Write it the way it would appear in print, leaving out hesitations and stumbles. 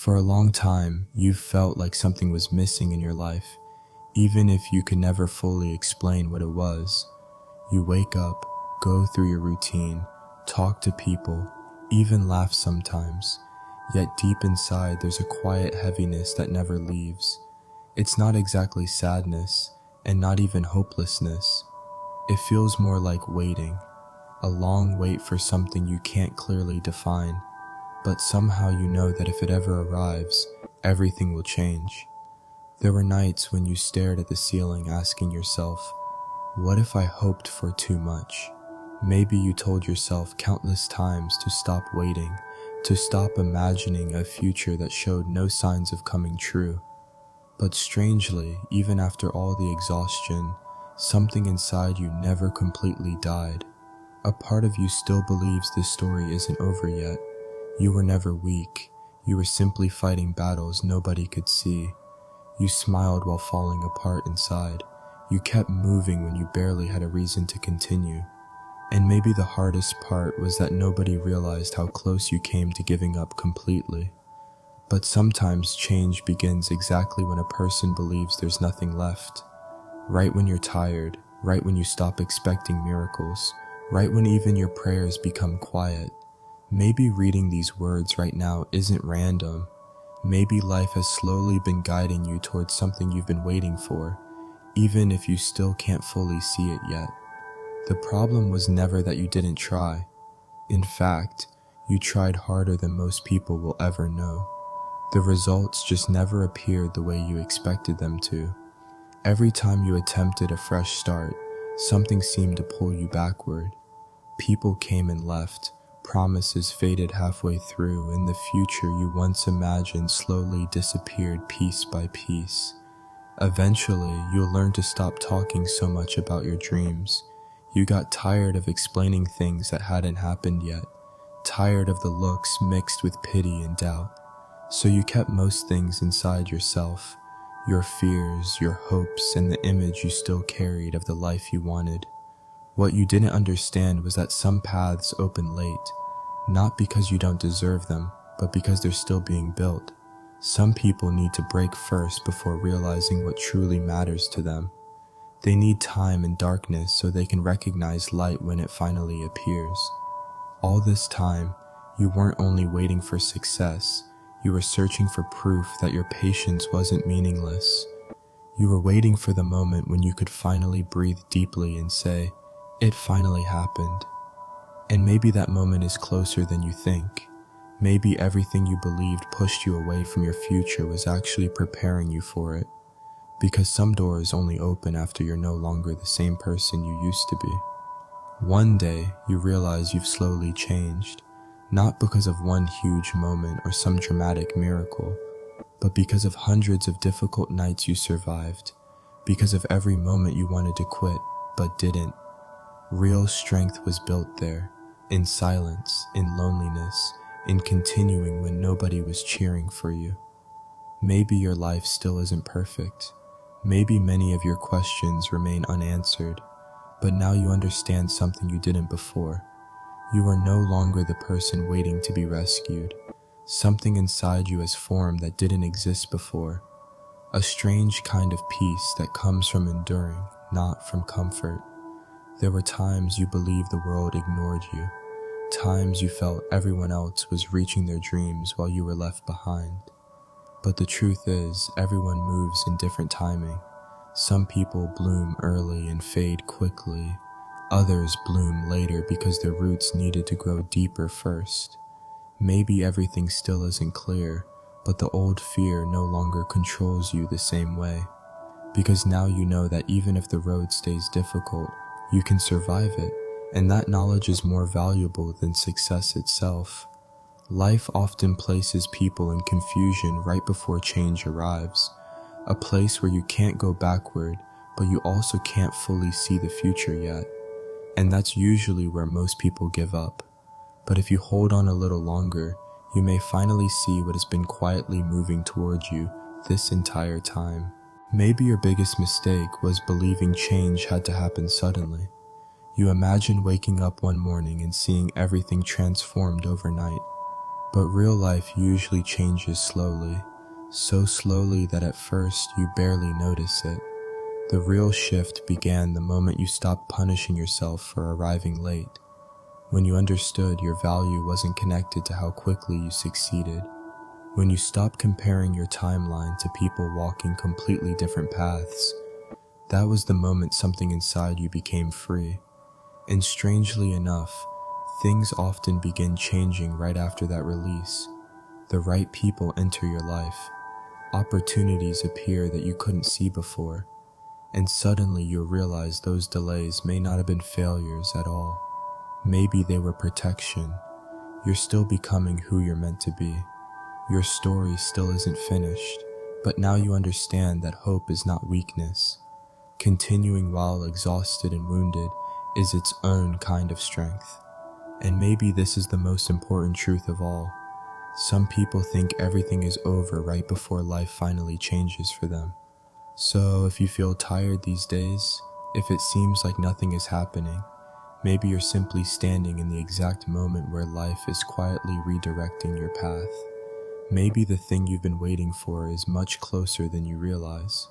For a long time, you've felt like something was missing in your life, even if you could never fully explain what it was. You wake up, go through your routine, talk to people, even laugh sometimes, yet deep inside there's a quiet heaviness that never leaves. It's not exactly sadness, and not even hopelessness. It feels more like waiting, a long wait for something you can't clearly define. But somehow you know that if it ever arrives, everything will change. There were nights when you stared at the ceiling asking yourself, what if I hoped for too much? Maybe you told yourself countless times to stop waiting, to stop imagining a future that showed no signs of coming true. But strangely, even after all the exhaustion, something inside you never completely died. A part of you still believes this story isn't over yet. You were never weak. You were simply fighting battles nobody could see. You smiled while falling apart inside. You kept moving when you barely had a reason to continue. And maybe the hardest part was that nobody realized how close you came to giving up completely. But sometimes change begins exactly when a person believes there's nothing left. Right when you're tired, right when you stop expecting miracles, right when even your prayers become quiet. Maybe reading these words right now isn't random. Maybe life has slowly been guiding you towards something you've been waiting for, even if you still can't fully see it yet. The problem was never that you didn't try. In fact, you tried harder than most people will ever know. The results just never appeared the way you expected them to. Every time you attempted a fresh start, something seemed to pull you backward. People came and left. Promises faded halfway through, and the future you once imagined slowly disappeared piece by piece. Eventually, you'll learn to stop talking so much about your dreams. You got tired of explaining things that hadn't happened yet, tired of the looks mixed with pity and doubt. So you kept most things inside yourself, your fears, your hopes, and the image you still carried of the life you wanted. What you didn't understand was that some paths open late, not because you don't deserve them, but because they're still being built. Some people need to break first before realizing what truly matters to them. They need time and darkness so they can recognize light when it finally appears. All this time, you weren't only waiting for success, you were searching for proof that your patience wasn't meaningless. You were waiting for the moment when you could finally breathe deeply and say, "It finally happened." And maybe that moment is closer than you think. Maybe everything you believed pushed you away from your future was actually preparing you for it. Because some doors only open after you're no longer the same person you used to be. One day, you realize you've slowly changed, not because of one huge moment or some dramatic miracle, but because of hundreds of difficult nights you survived, because of every moment you wanted to quit, but didn't. Real strength was built there, in silence, in loneliness, in continuing when nobody was cheering for you. Maybe your life still isn't perfect. Maybe many of your questions remain unanswered, but now you understand something you didn't before. You are no longer the person waiting to be rescued. Something inside you has formed that didn't exist before. A strange kind of peace that comes from enduring, not from comfort. There were times you believed the world ignored you. Times you felt everyone else was reaching their dreams while you were left behind. But the truth is, everyone moves in different timing. Some people bloom early and fade quickly. Others bloom later because their roots needed to grow deeper first. Maybe everything still isn't clear, but the old fear no longer controls you the same way. Because now you know that even if the road stays difficult, you can survive it, and that knowledge is more valuable than success itself. Life often places people in confusion right before change arrives, a place where you can't go backward, but you also can't fully see the future yet. And that's usually where most people give up. But if you hold on a little longer, you may finally see what has been quietly moving towards you this entire time. Maybe your biggest mistake was believing change had to happen suddenly. You imagined waking up one morning and seeing everything transformed overnight. But real life usually changes slowly, so slowly that at first you barely notice it. The real shift began the moment you stopped punishing yourself for arriving late, when you understood your value wasn't connected to how quickly you succeeded, when you stopped comparing your timeline to people walking completely different paths. That was the moment something inside you became free. And strangely enough, things often begin changing right after that release. The right people enter your life. Opportunities appear that you couldn't see before. And suddenly you'll realize those delays may not have been failures at all. Maybe they were protection. You're still becoming who you're meant to be. Your story still isn't finished, but now you understand that hope is not weakness. Continuing while exhausted and wounded is its own kind of strength. And maybe this is the most important truth of all. Some people think everything is over right before life finally changes for them. So if you feel tired these days, if it seems like nothing is happening, maybe you're simply standing in the exact moment where life is quietly redirecting your path. Maybe the thing you've been waiting for is much closer than you realize.